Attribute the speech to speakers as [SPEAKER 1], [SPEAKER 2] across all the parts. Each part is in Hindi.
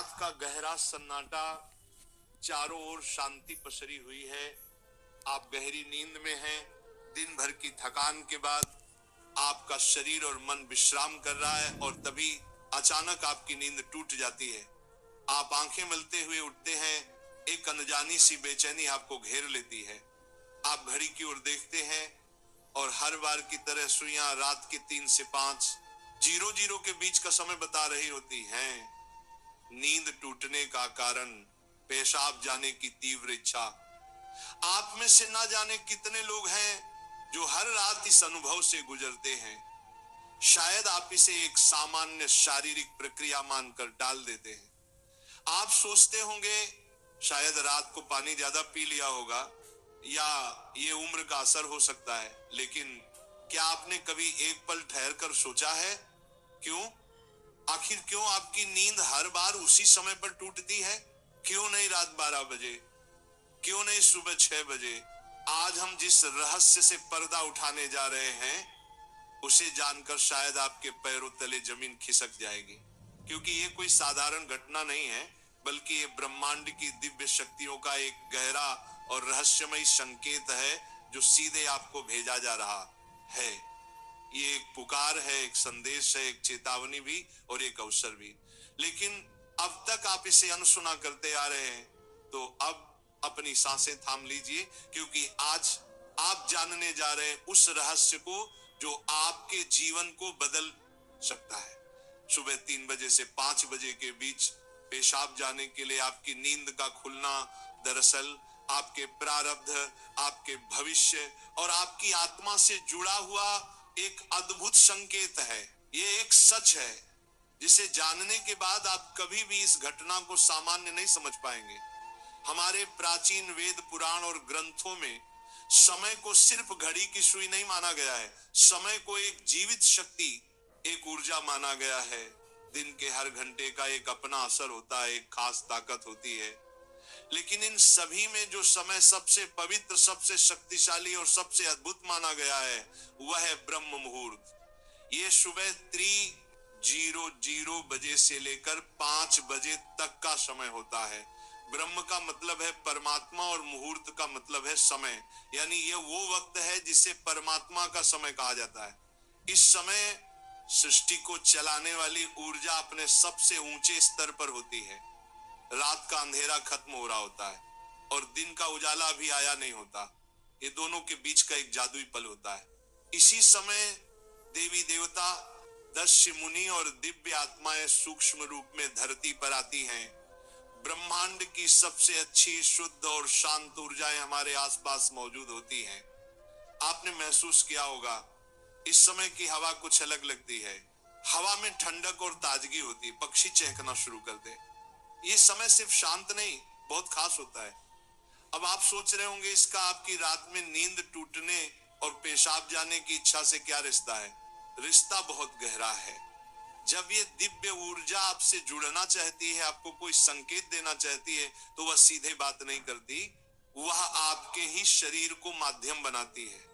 [SPEAKER 1] रात का गहरा सन्नाटा, चारों ओर शांति पसरी हुई है। आप गहरी नींद में हैं। दिन भर की थकान के बाद आपका शरीर और मन विश्राम कर रहा है और तभी अचानक आपकी नींद टूट जाती है। आप आंखें मलते हुए उठते हैं। एक अनजानी सी बेचैनी आपको घेर लेती है। आप घड़ी की ओर देखते हैं और हर बार की तरह सुइयां रात के 3 से 5 00 के बीच का समय बता रही होती हैं। नींद टूटने का कारण पेशाब जाने की तीव्र इच्छा। आप में से ना जाने कितने लोग हैं जो हर रात इस अनुभव से गुजरते हैं। शायद आप इसे एक सामान्य शारीरिक प्रक्रिया मानकर डाल देते हैं। आप सोचते होंगे शायद रात को पानी ज्यादा पी लिया होगा या ये उम्र का असर हो सकता है, लेकिन क्या आपने कभी एक पल ठहर कर सोचा है क्यों? आखिर क्यों आपकी नींद हर बार उसी समय पर टूटती है? क्यों नहीं रात 12 बजे? क्यों नहीं सुबह 6 बजे? आज हम जिस रहस्य से पर्दा उठाने जा रहे हैं उसे जानकर शायद आपके पैरों तले जमीन खिसक जाएगी, क्योंकि ये कोई साधारण घटना नहीं है, बल्कि ये ब्रह्मांड की दिव्य शक्तियों का एक गहरा और रहस्यमय संकेत है जो सीधे आपको भेजा जा रहा है। ये एक पुकार है, एक संदेश है, एक चेतावनी भी और एक अवसर भी। लेकिन अब तक आप इसे अनसुना करते आ रहे हैं, तो अब अपनी सांसें थाम लीजिए, क्योंकि आज आप जानने जा रहे हैं उस रहस्य को जो आपके जीवन को बदल सकता है। सुबह 3 बजे से 5 बजे के बीच पेशाब जाने के लिए आपकी नींद का खुलना दरअसल आपके प्रारब्ध, आपके भविष्य और आपकी आत्मा से जुड़ा हुआ एक अद्भुत संकेत है। ये एक सच है जिसे जानने के बाद आप कभी भी इस घटना को सामान्य नहीं समझ पाएंगे। हमारे प्राचीन वेद पुराण और ग्रंथों में समय को सिर्फ घड़ी की सुई नहीं माना गया है। समय को एक जीवित शक्ति, एक ऊर्जा माना गया है। दिन के हर घंटे का एक अपना असर होता है, एक खास ताकत होती है। लेकिन इन सभी में जो समय सबसे पवित्र, सबसे शक्तिशाली और सबसे अद्भुत माना गया है वह है ब्रह्म मुहूर्त। ये सुबह 3:00 बजे से लेकर 5 बजे तक का समय होता है। ब्रह्म का मतलब है परमात्मा और मुहूर्त का मतलब है समय, यानी ये वो वक्त है जिसे परमात्मा का समय कहा जाता है। इस समय सृष्टि को चलाने वाली ऊर्जा अपने सबसे ऊंचे स्तर पर होती है। रात का अंधेरा खत्म हो रहा होता है और दिन का उजाला अभी आया नहीं होता। ये दोनों के बीच का एक जादुई पल होता है। इसी समय देवी देवता, दक्ष मुनि और दिव्य आत्माएं सूक्ष्म रूप में धरती पर आती हैं। ब्रह्मांड की सबसे अच्छी, शुद्ध और शांत ऊर्जाएं हमारे आसपास मौजूद होती हैं। आपने महसूस किया होगा इस समय की हवा कुछ अलग लगती है। हवा में ठंडक और ताजगी होती है, पक्षी चहकना शुरू कर दे। ये समय सिर्फ शांत नहीं, बहुत खास होता है। अब आप सोच रहे होंगे इसका आपकी रात में नींद टूटने और पेशाब जाने की इच्छा से क्या रिश्ता है? रिश्ता बहुत गहरा है। जब ये दिव्य ऊर्जा आपसे जुड़ना चाहती है, आपको कोई संकेत देना चाहती है, तो वह सीधे बात नहीं करती, वह आपके ही शरीर को माध्यम बनाती है।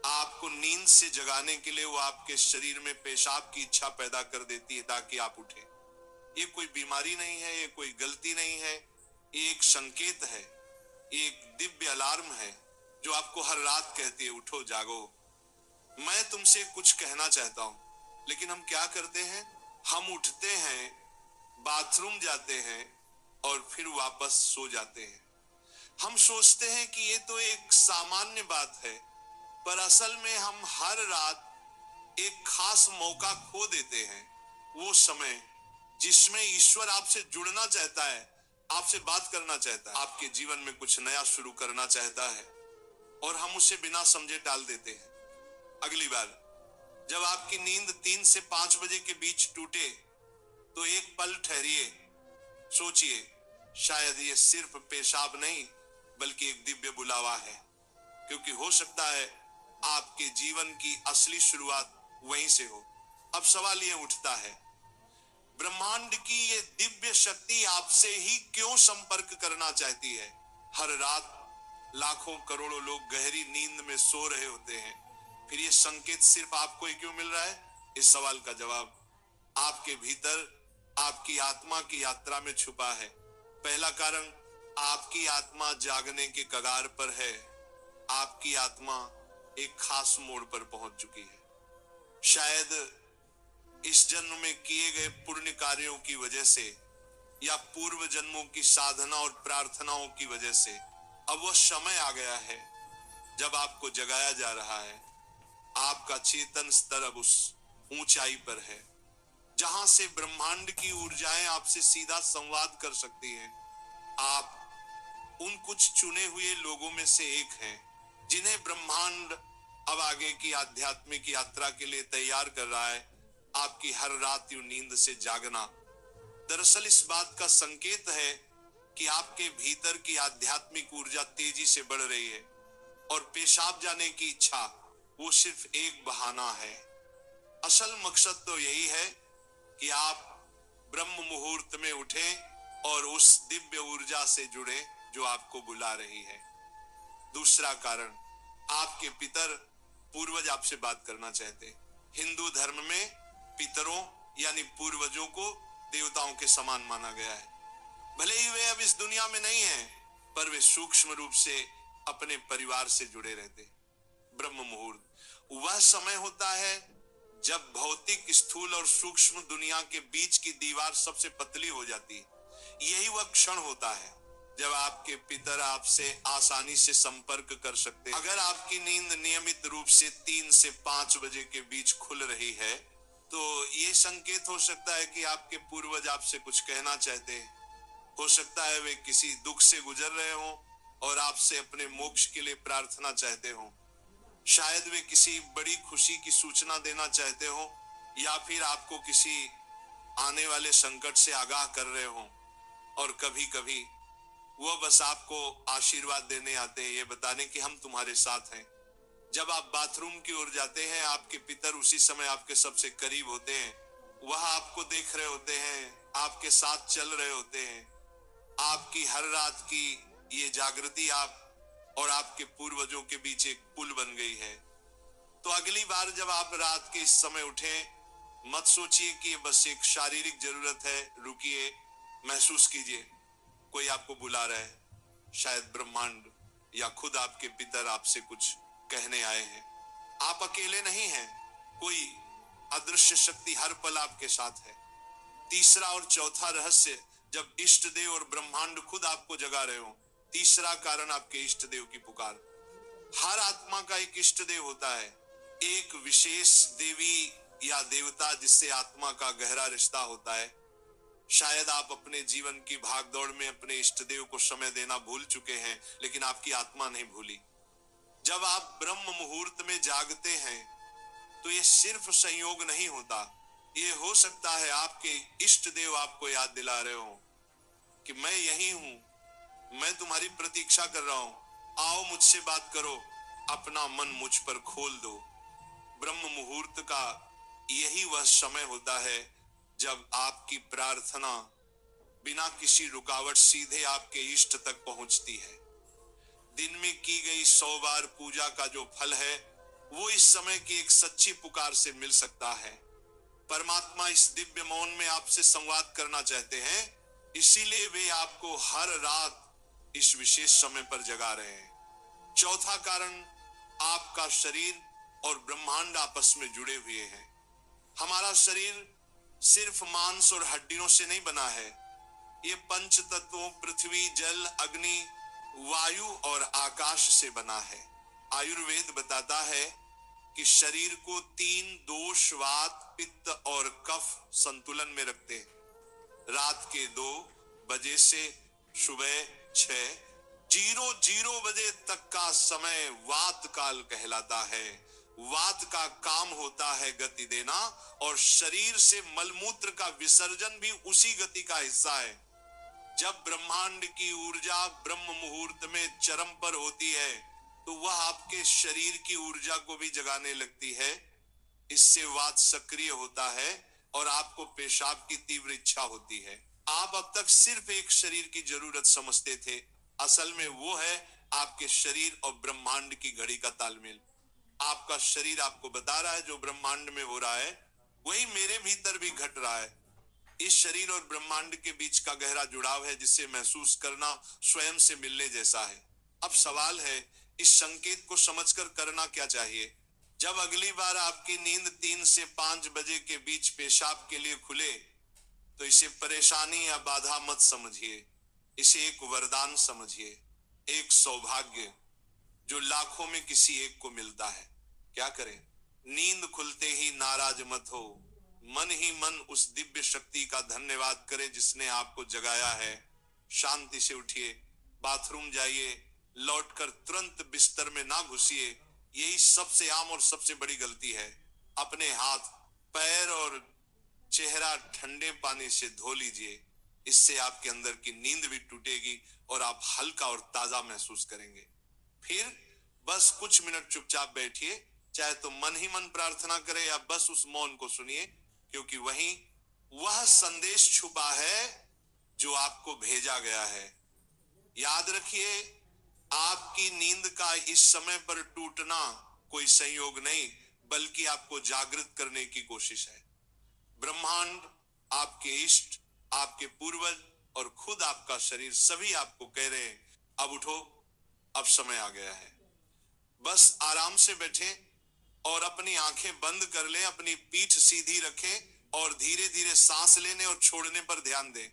[SPEAKER 1] आपको नींद से जगाने के लिए वो आपके शरीर में पेशाब की इच्छा पैदा कर देती है ताकि आप उठें। ये कोई बीमारी नहीं है, ये कोई गलती नहीं है, ये एक संकेत है, एक दिव्य अलार्म है जो आपको हर रात कहती है उठो, जागो। मैं तुमसे कुछ कहना चाहता हूं, लेकिन हम क्या करते हैं? हम उठते हैं, बाथरूम जाते हैं और फिर वापस सो जाते हैं। हम सोचते हैं कि ये तो एक सामान्य बात है, पर असल में हम हर रात एक खास मौका खो देते हैं। वो समय जिसमें ईश्वर आपसे जुड़ना चाहता है, आपसे बात करना चाहता है, आपके जीवन में कुछ नया शुरू करना चाहता है, और हम उसे बिना समझे टाल देते हैं। अगली बार जब आपकी नींद 3 से 5 बजे के बीच टूटे तो एक पल ठहरिए, सोचिए, शायद ये सिर्फ पेशाब नहीं बल्कि एक दिव्य बुलावा है, क्योंकि हो सकता है आपके जीवन की असली शुरुआत वहीं से हो। अब सवाल ये उठता है, ब्रह्मांड की ये दिव्य शक्ति आपसे ही क्यों संपर्क करना चाहती है? हर रात लाखों करोड़ों लोग गहरी नींद में सो रहे होते हैं, फिर ये संकेत सिर्फ आपको ही क्यों मिल रहा है? इस सवाल का जवाब आपके भीतर आपकी आत्मा की यात्रा में छुपा है। पहला कारण, आपकी आत्मा जागने के कगार पर है। आपकी आत्मा एक खास मोड़ पर पहुंच चुकी है। शायद इस जन्म में किए गए पुण्य कार्यों की वजह से या पूर्व जन्मों की साधना और प्रार्थनाओं की वजह से अब वह समय आ गया है जब आपको जगाया जा रहा है। आपका चेतन स्तर अब उस ऊंचाई पर है जहां से ब्रह्मांड की ऊर्जाएं आपसे सीधा संवाद कर सकती हैं। आप उन कुछ चुने हुए लोगों में से एक हैं जिन्हें ब्रह्मांड अब आगे की आध्यात्मिक यात्रा के लिए तैयार कर रहा है। आपकी हर रात यूं नींद से जागना दरअसल इस बात का संकेत है कि आपके भीतर की आध्यात्मिक ऊर्जा तेजी से बढ़ रही है और पेशाब जाने की इच्छा वो सिर्फ एक बहाना है। असल मकसद तो यही है कि आप ब्रह्म मुहूर्त में उठें और उस दिव्य ऊर्जा से जुड़े जो आपको बुला रही है। दूसरा कारण, आपके पितर पूर्वज आपसे बात करना चाहते। हिंदू धर्म में पितरों यानी पूर्वजों को देवताओं के समान माना गया है। भले ही वे अब इस दुनिया में नहीं हैं, पर वे सूक्ष्म रूप से अपने परिवार से जुड़े रहते। ब्रह्म मुहूर्त वह समय होता है जब भौतिक, स्थूल और सूक्ष्म दुनिया के बीच की दीवार सबसे पतली हो जाती है। यही वह क्षण होता है जब आपके पितर आपसे आसानी से संपर्क कर सकते हैं। अगर आपकी नींद नियमित रूप से 3 से 5 बजे के बीच खुल रही है तो ये संकेत हो सकता है कि आपके पूर्वज आपसे कुछ कहना चाहते हैं। हो सकता है वे किसी दुख से गुजर रहे हों और आपसे अपने मोक्ष के लिए प्रार्थना चाहते हों। शायद वे किसी बड़ी खुशी की सूचना देना चाहते हो या फिर आपको किसी आने वाले संकट से आगाह कर रहे हो। और कभी कभी वह बस आपको आशीर्वाद देने आते हैं, ये बताने कि हम तुम्हारे साथ हैं। जब आप बाथरूम की ओर जाते हैं, आपके पितर उसी समय आपके सबसे करीब होते हैं। वह आपको देख रहे होते हैं, आपके साथ चल रहे होते हैं। आपकी हर रात की ये जागृति आप और आपके पूर्वजों के बीच एक पुल बन गई है। तो अगली बार जब आप रात के इस समय उठें, मत सोचिए कि ये बस एक शारीरिक जरूरत है। रुकिए, महसूस कीजिए कोई आपको बुला रहा है। शायद ब्रह्मांड या खुद आपके पितर आपसे कुछ कहने आए हैं। आप अकेले नहीं हैं, कोई अदृश्य शक्ति हर पल आपके साथ है। तीसरा और चौथा रहस्य, जब इष्ट देव और ब्रह्मांड खुद आपको जगा रहे हो। तीसरा कारण, आपके इष्ट देव की पुकार। हर आत्मा का एक इष्ट देव होता है, एक विशेष देवी या देवता जिससे आत्मा का गहरा रिश्ता होता है। शायद आप अपने जीवन की भागदौड़ में अपने इष्ट देव को समय देना भूल चुके हैं, लेकिन आपकी आत्मा नहीं भूली। जब आप ब्रह्म मुहूर्त में जागते हैं तो ये सिर्फ संयोग नहीं होता। ये हो सकता है आपके इष्ट देव आपको याद दिला रहे हो कि मैं यही हूं, मैं तुम्हारी प्रतीक्षा कर रहा हूं, आओ मुझसे बात करो, अपना मन मुझ पर खोल दो। ब्रह्म मुहूर्त का यही वह समय होता है जब आपकी प्रार्थना बिना किसी रुकावट सीधे आपके इष्ट तक पहुंचती है। दिन में की गई 100 बार पूजा का जो फल है वो इस समय की एक सच्ची पुकार से मिल सकता है। परमात्मा इस दिव्य मौन में आपसे संवाद करना चाहते हैं, इसीलिए वे आपको हर रात इस विशेष समय पर जगा रहे हैं। चौथा कारण, आपका शरीर और ब्रह्मांड आपस में जुड़े हुए हैं। हमारा शरीर सिर्फ मांस और हड्डियों से नहीं बना है। ये पंच तत्वों पृथ्वी, जल, अग्नि, वायु और आकाश से बना है। आयुर्वेद बताता है कि शरीर को 3 दोष, वात, पित्त और कफ संतुलन में रखते हैं। रात के 2 बजे से सुबह 6:00 बजे तक का समय वात काल कहलाता है। वात का काम होता है गति देना और शरीर से मलमूत्र का विसर्जन भी उसी गति का हिस्सा है। जब ब्रह्मांड की ऊर्जा ब्रह्म मुहूर्त में चरम पर होती है तो वह आपके शरीर की ऊर्जा को भी जगाने लगती है। इससे वात सक्रिय होता है और आपको पेशाब की तीव्र इच्छा होती है। आप अब तक सिर्फ एक शरीर की जरूरत समझते थे, असल में वो है आपके शरीर और ब्रह्मांड की घड़ी का तालमेल। आपका शरीर आपको बता रहा है जो ब्रह्मांड में हो रहा है वही मेरे भीतर भी घट रहा है। इस शरीर और ब्रह्मांड के बीच का गहरा जुड़ाव है, जिसे महसूस करना स्वयं से मिलने जैसा है। अब सवाल है, इस संकेत को समझकर करना क्या चाहिए? जब अगली बार आपकी नींद 3 से 5 बजे के बीच पेशाब के लिए खुले, तो इसे परेशानी या बाधा मत समझिए, इसे एक वरदान समझिए, एक सौभाग्य जो लाखों में किसी एक को मिलता है। क्या करें? नींद खुलते ही नाराज मत हो, मन ही मन उस दिव्य शक्ति का धन्यवाद करें जिसने आपको जगाया है। शांति से उठिए, बाथरूम जाइए, लौटकर तुरंत बिस्तर में ना घुसिए। यही सबसे आम और सबसे बड़ी गलती है। अपने हाथ, पैर और चेहरा ठंडे पानी से धो लीजिए। इससे आपके अंदर की नींद भी टूटेगी और आप हल्का और ताजा महसूस करेंगे। फिर बस कुछ मिनट चुपचाप बैठिए, चाहे तो मन ही मन प्रार्थना करें या बस उस मौन को सुनिए, क्योंकि वहीं वह संदेश छुपा है जो आपको भेजा गया है। याद रखिए, आपकी नींद का इस समय पर टूटना कोई संयोग नहीं, बल्कि आपको जागृत करने की कोशिश है। ब्रह्मांड, आपके इष्ट, आपके पूर्वज और खुद आपका शरीर सभी आपको कह रहे हैं, अब उठो, अब समय आ गया है। बस आराम से बैठें और अपनी आंखें बंद कर लें, अपनी पीठ सीधी रखें और धीरे धीरे सांस लेने और छोड़ने पर ध्यान दें।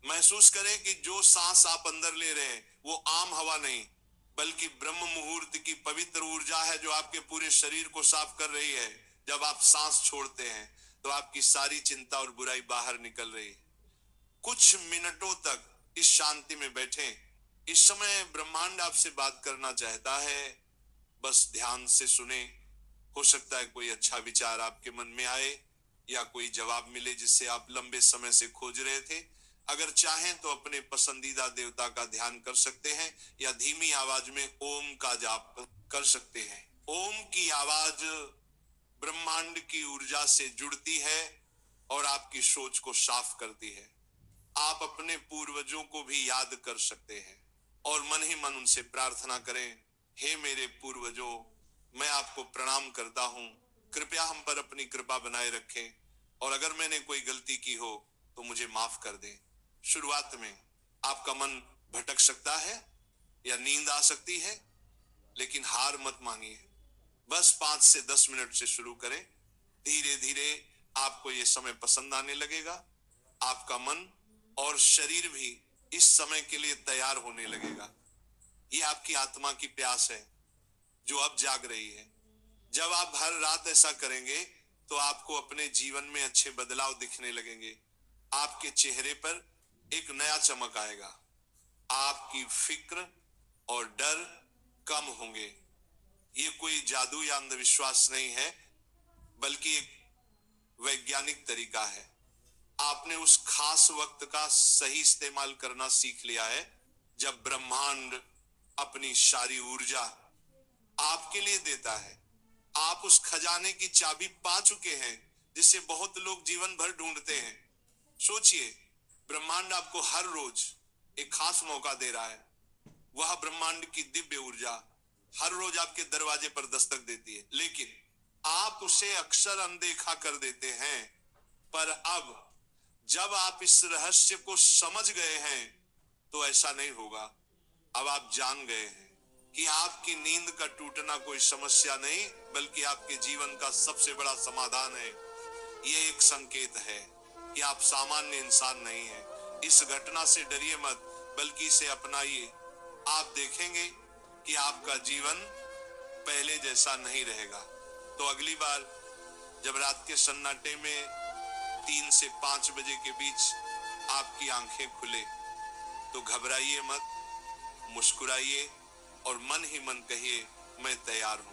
[SPEAKER 1] महसूस करें कि जो सांस आप अंदर ले रहे हैं वो आम हवा नहीं, बल्कि ब्रह्म मुहूर्त की पवित्र ऊर्जा है जो आपके पूरे शरीर को साफ कर रही है। जब आप सांस छोड़ते हैं तो आपकी सारी चिंता और बुराई बाहर निकल रही है। कुछ मिनटों तक इस शांति में बैठें। इस समय ब्रह्मांड आपसे बात करना चाहता है, बस ध्यान से सुने। हो सकता है कोई अच्छा विचार आपके मन में आए या कोई जवाब मिले जिसे आप लंबे समय से खोज रहे थे। अगर चाहें तो अपने पसंदीदा देवता का ध्यान कर सकते हैं या धीमी आवाज में ओम का जाप कर सकते हैं। ओम की आवाज ब्रह्मांड की ऊर्जा से जुड़ती है और आपकी सोच को साफ करती है। आप अपने पूर्वजों को भी याद कर सकते हैं और मन ही मन उनसे प्रार्थना करें, हे मेरे पूर्वजों, मैं आपको प्रणाम करता हूं, कृपया हम पर अपनी कृपा बनाए रखें और अगर मैंने कोई गलती की हो तो मुझे माफ कर दें। शुरुआत में आपका मन भटक सकता है या नींद आ सकती है, लेकिन हार मत मानिए। बस 5 से 10 मिनट से शुरू करें। धीरे धीरे आपको यह समय पसंद आने लगेगा। आपका मन और शरीर भी इस समय के लिए तैयार होने लगेगा। यह आपकी आत्मा की प्यास है जो अब जाग रही है। जब आप हर रात ऐसा करेंगे तो आपको अपने जीवन में अच्छे बदलाव दिखने लगेंगे। आपके चेहरे पर एक नया चमक आएगा। आपकी फिक्र और डर कम होंगे। ये कोई जादू या अंधविश्वास नहीं है, बल्कि एक वैज्ञानिक तरीका है। आपने उस खास वक्त का सही इस्तेमाल करना सीख लिया है जब ब्रह्मांड अपनी सारी ऊर्जा आपके लिए देता है। आप उस खजाने की चाबी पा चुके हैं जिसे बहुत लोग जीवन भर ढूंढते हैं। सोचिए, ब्रह्मांड आपको हर रोज एक खास मौका दे रहा है। वह ब्रह्मांड की दिव्य ऊर्जा हर रोज आपके दरवाजे पर दस्तक देती है, लेकिन आप उसे अक्सर अनदेखा कर देते हैं। पर अब जब आप इस रहस्य को समझ गए हैं तो ऐसा नहीं होगा। अब आप जान गए हैं कि आपकी नींद का टूटना कोई समस्या नहीं, बल्कि आपके जीवन का सबसे बड़ा समाधान है। यह एक संकेत है कि आप सामान्य इंसान नहीं हैं। इस घटना से डरिए मत, बल्कि इसे अपनाइए। आप देखेंगे कि आपका जीवन पहले जैसा नहीं रहेगा। तो अगली बार जब रात के सन्नाटे में 3 से 5 बजे के बीच आपकी आंखें खुले तो घबराइए मत, मुस्कुराइए और मन ही मन कहिए, मैं तैयार हूं।